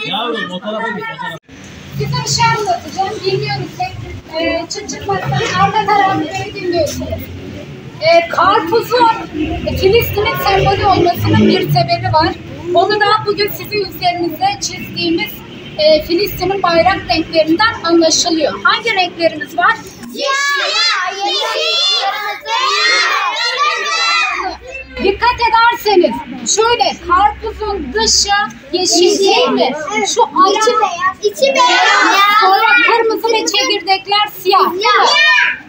Yavrum o tarafa git. Size bir şey anlatacağım. Bilmiyoruz. Çıkmaktan arka tarafları dinliyorsunuz. Karpuzun Filistin'in sembolü olmasının bir sebebi var. Onu da bugün sizin üzerinize çizdiğimiz Filistin'in bayrak renklerinden anlaşılıyor. Hangi renklerimiz var? Dikkat ederseniz şöyle karpuzun dışı yeşil değil mi? Şu içi beyaz. Sonra kırmızı ve çekirdekler siyah.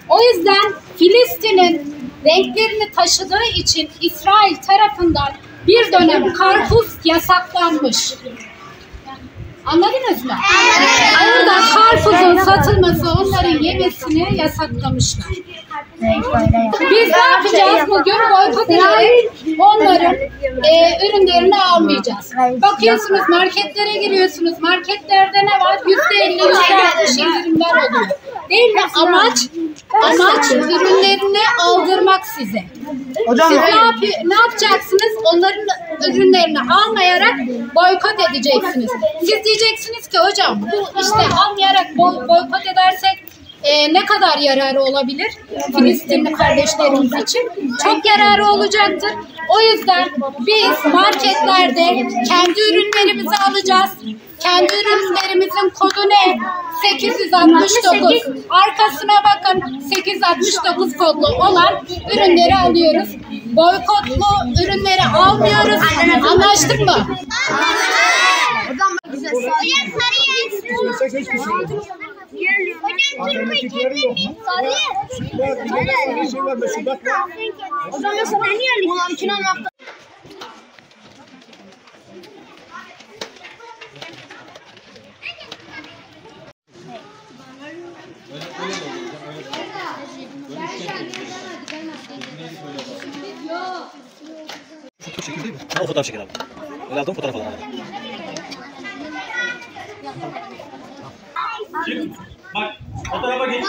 O yüzden Filistin'in renklerini taşıdığı için İsrail tarafından bir dönem karpuz yasaklanmış. Anladınız mı? Orada karpuzun satılması, onların yemesini yasaklamışlar. Biz ne yapacağız bugün? Boykot ederek onların ürünlerini almayacağız. Bakıyorsunuz marketlere giriyorsunuz. Marketlerde ne var? %50, %60 indirimler oluyor. Değil mi? Amaç ürünlerini aldırmak size. Siz ne yapacaksınız? Onların ürünlerini almayarak boykot edeceksiniz. Siz diyeceksiniz ki hocam bu işte almayarak boykot edersek ne kadar yararı olabilir Filistinli kardeşlerimiz için? Çok yararı olacaktır. O yüzden biz marketlerde kendi ürünlerimizi alacağız. Kendi ürünlerimizin kodu ne? 869. Arkasına bakın. 869 kodlu olan ürünleri alıyoruz. Boykotlu ürünleri almıyoruz. Anlaştık mı? Fotoğraf çekil değil mi? O fotoğraf çekil abi. Öyle aldım fotoğraf alalım. Bak o tarafa geç.